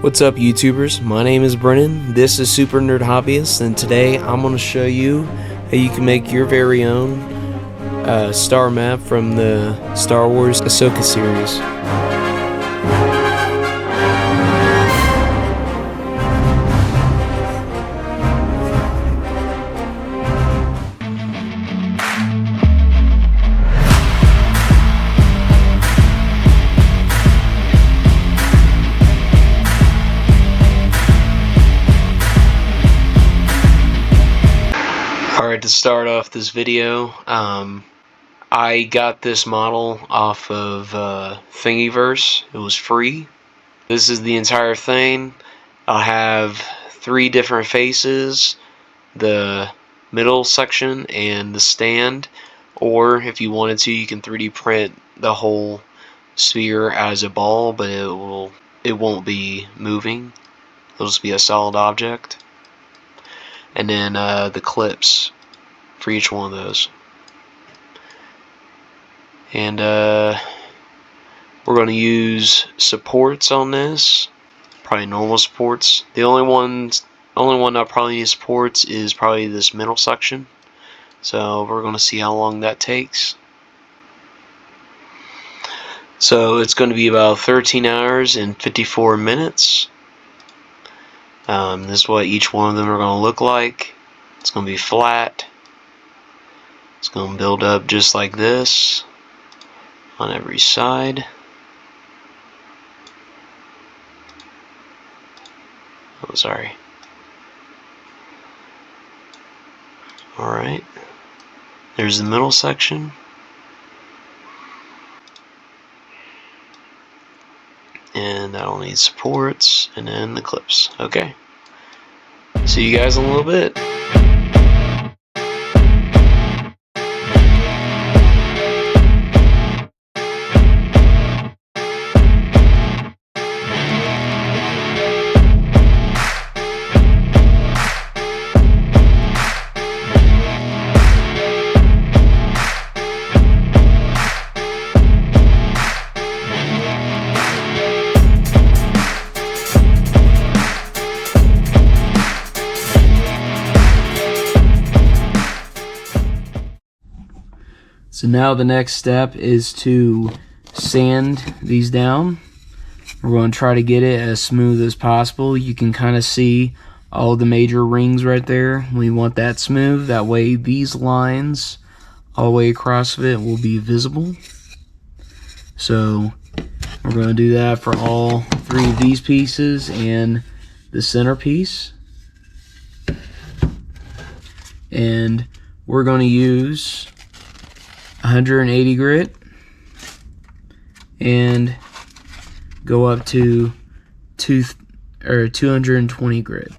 What's up, YouTubers? My name is Brennan. This is Super Nerd Hobbyist, and today I'm going to show you how you can make your very own star map from the Star Wars Ahsoka series. Alright, to start off this video, I got this model off of Thingiverse. It was free. This is the entire thing. I'll have 3 different faces, the middle section and the stand, or if you wanted to, you can 3D print the whole sphere as a ball, but it won't be moving. It'll just be a solid object. And then the clips for each one of those. And we're going to use supports on this, probably normal supports. The only one that probably needs supports is probably this middle section. So we're going to see how long that takes. So it's going to be about 13 hours and 54 minutes. This is what each one of them are going to look like. It's going to be flat. It's going to build up just like this on every side. Oh, sorry. Alright. There's the middle section. And that'll need supports, and then the clips. Okay. See you guys in a little bit. So now the next step is to sand these down. We're going to try to get it as smooth as possible. You can kind of see all the major rings right there. We want that smooth. That way these lines all the way across of it will be visible. So we're going to do that for all 3 of these pieces and the center piece. And we're going to use 180 grit and go up to 220 grit.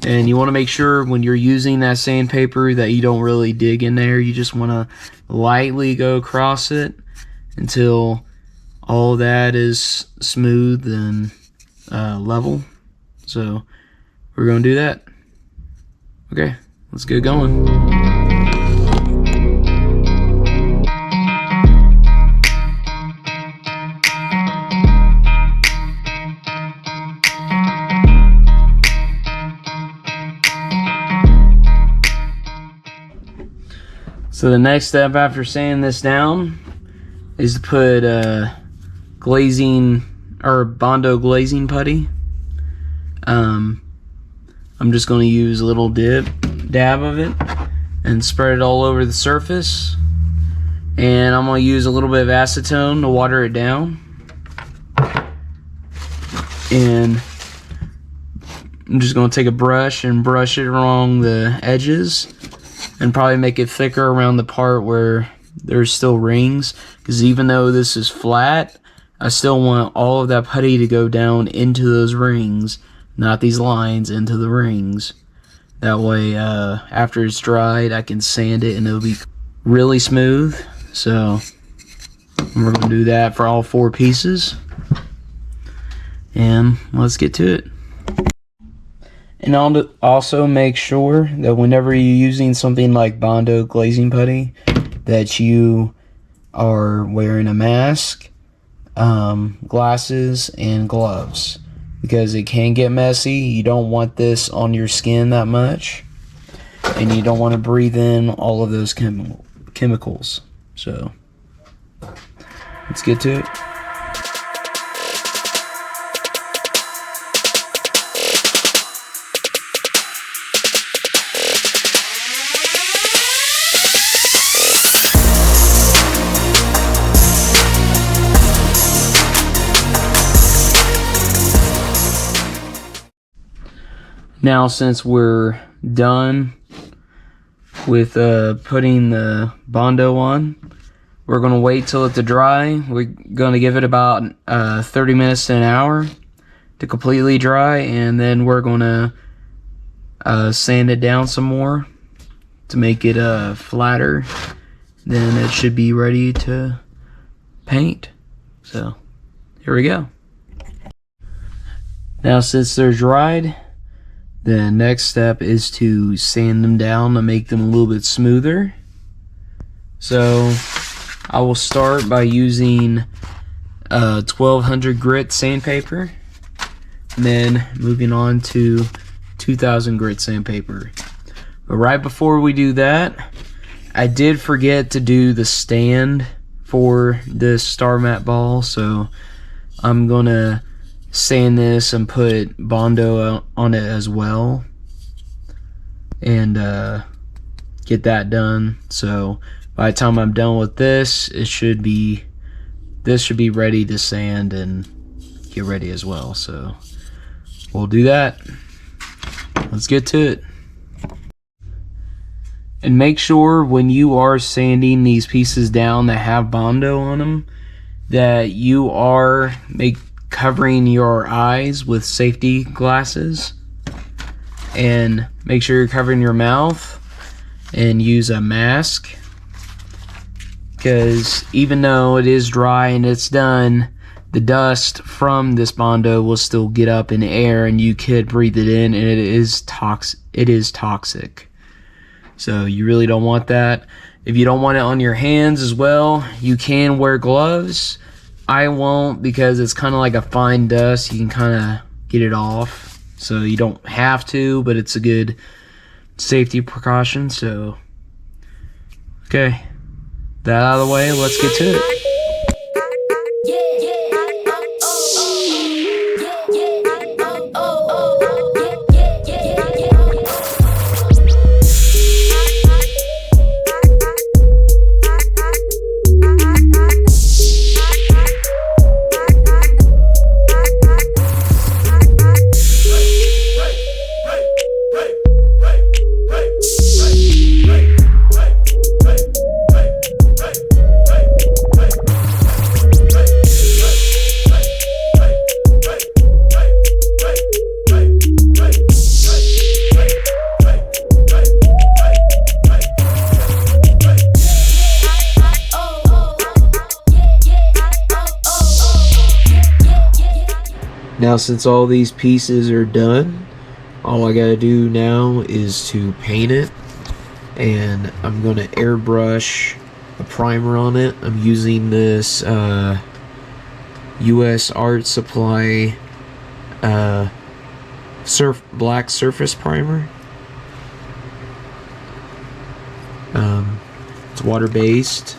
And you want to make sure when you're using that sandpaper that you don't really dig in there. You just want to lightly go across it until all that is smooth and level. So we're going to do that. Okay, let's get going. So the next step after sanding this down is to put glazing or Bondo glazing putty. I'm just going to use a little dab of it and spread it all over the surface. And I'm going to use a little bit of acetone to water it down. And I'm just going to take a brush and brush it along the edges. And probably make it thicker around the part where there's still rings. Because even though this is flat, I still want all of that putty to go down into those rings. Not these lines, into the rings. That way, after it's dried, I can sand it and it'll be really smooth. So, we're going to do that for all 4 pieces. And let's get to it. And also make sure that whenever you're using something like Bondo glazing putty, that you are wearing a mask glasses and gloves, because it can get messy. You don't want this on your skin that much, and you don't want to breathe in all of those chemicals. So let's get to it. Now, since we're done with putting the Bondo on, we're going to wait till it to dry. We're going to give it about 30 minutes to an hour to completely dry, and then we're going to sand it down some more to make it flatter. Then it should be ready to paint. So here we go. Now, since they're dried, the next step is to sand them down to make them a little bit smoother. So I will start by using 1200 grit sandpaper, and then moving on to 2000 grit sandpaper. But right before we do that, I did forget to do the stand for this Star Map ball, so I'm gonna sand this and put Bondo on it as well, and get that done. So by the time I'm done with this, this should be ready to sand and get ready as well. So we'll do that. Let's get to it. And make sure when you are sanding these pieces down that have Bondo on them, that you are covering your eyes with safety glasses, and make sure you're covering your mouth and use a mask, because even though it is dry and it's done, the dust from this Bondo will still get up in the air and you could breathe it in, and it is toxic. So you really don't want that. If you don't want it on your hands as well, you can wear gloves. I won't, because it's kind of like a fine dust. You can kind of get it off, so you don't have to, but it's a good safety precaution. So okay, that out of the way, let's get to it. Now, since all these pieces are done, all I gotta do now is to paint it, and I'm gonna airbrush a primer on it. I'm using this US Art Supply black surface primer. It's water based,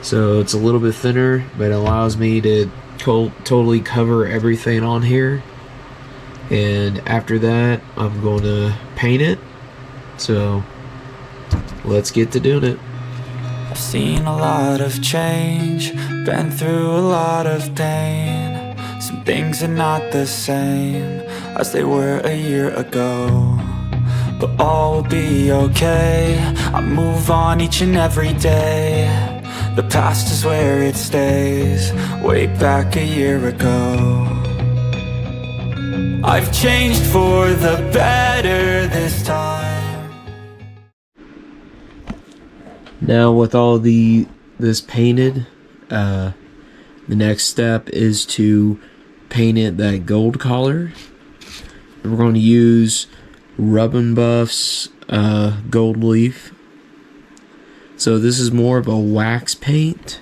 so it's a little bit thinner, but it allows me to totally cover everything on here. And after that, I'm going to paint it. So let's get to doing it. I've seen a lot of change, been through a lot of pain. Some things are not the same as they were a year ago, but all will be okay. I move on each and every day. The past is where it stays, way back a year ago. I've changed for the better this time. Now, with all this painted, the next step is to paint it that gold color. We're going to use Rub and Buff's gold leaf. So this is more of a wax paint,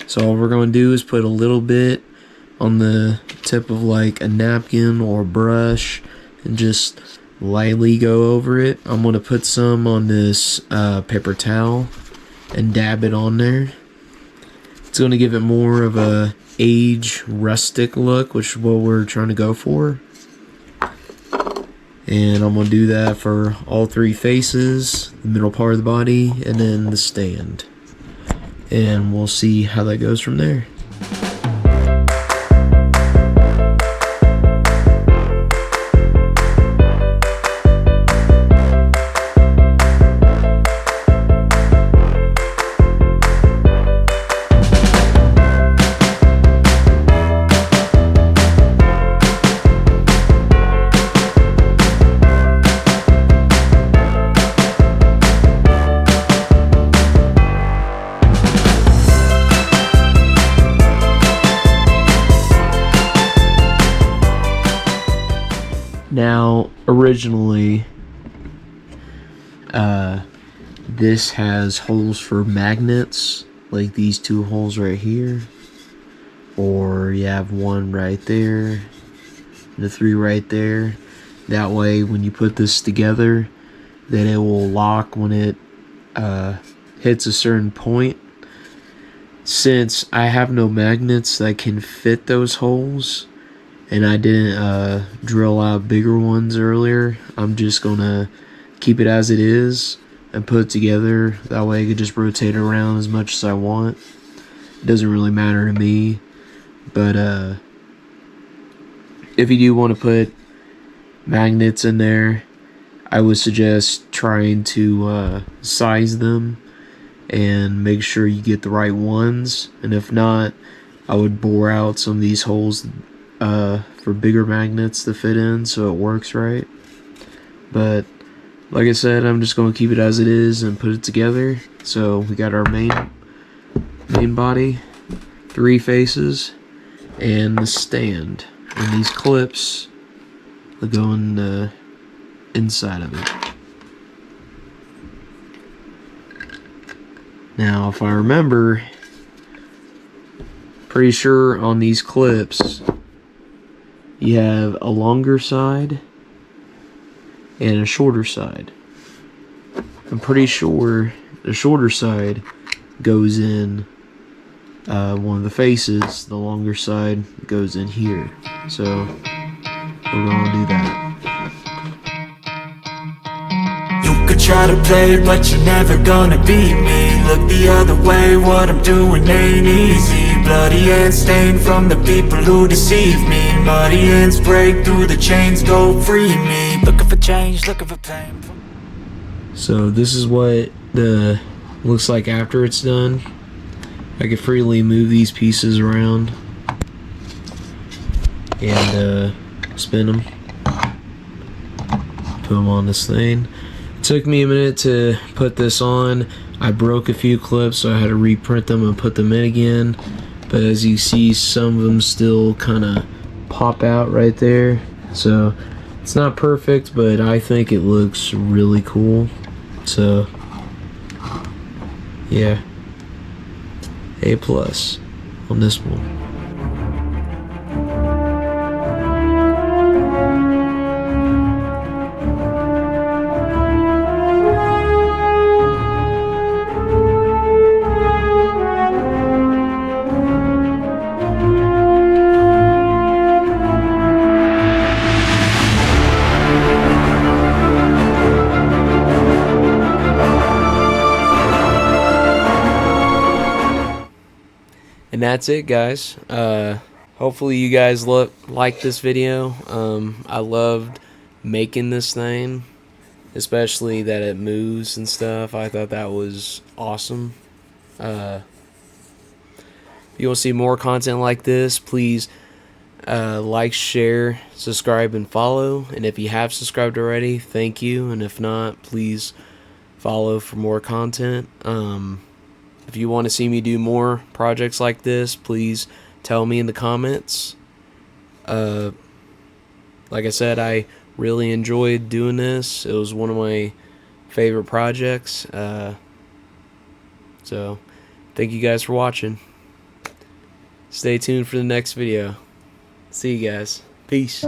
So all we're going to do is put a little bit on the tip of like a napkin or a brush and just lightly go over it. I'm going to put some on this paper towel and dab it on there. It's going to give it more of a aged rustic look, which is what we're trying to go for. And I'm going to do that for all three faces, the middle part of the body, and then the stand. And we'll see how that goes from there. Now, originally, this has holes for magnets, like these two holes right here, or you have one right there, and the three right there. That way, when you put this together, then it will lock when it hits a certain point. Since I have no magnets that can fit those holes, and I didn't drill out bigger ones earlier, I'm just gonna keep it as it is and put it together. That way I can just rotate it around as much as I want. It doesn't really matter to me. But if you do want to put magnets in there, I would suggest trying to size them and make sure you get the right ones. And if not, I would bore out some of these holes for bigger magnets to fit in so it works right. But like I said, I'm just going to keep it as it is and put it together. So we got our main body, three faces, and the stand. And these clips will go in the inside of it. Now, if I remember, pretty sure on these clips you have a longer side and a shorter side. I'm pretty sure the shorter side goes in one of the faces, the longer side goes in here. So we're gonna do that. You could try to play, but you're never gonna beat me. Look the other way, what I'm doing ain't easy. Bloody hands stained from the people who deceive me. Muddy hands break through the chains, go free me. Looking for change, looking for pain. So this is what the looks like after it's done. I can freely move these pieces around and spin them, put them on this thing. It took me a minute to put this on. I broke a few clips, so I had to reprint them and put them in again. But as you see, some of them still kind of pop out right there. So it's not perfect, but I think it looks really cool. So yeah, A+ on this one. And that's it, guys. Hopefully you guys like this video. I loved making this thing, especially that it moves and stuff. I thought that was awesome. If you want to see more content like this, please like, share, subscribe, and follow. And if you have subscribed already, thank you. And if not, please follow for more content. If you want to see me do more projects like this, please tell me in the comments. Like I said, I really enjoyed doing this. It was one of my favorite projects. So, thank you guys for watching. Stay tuned for the next video. See you guys. Peace.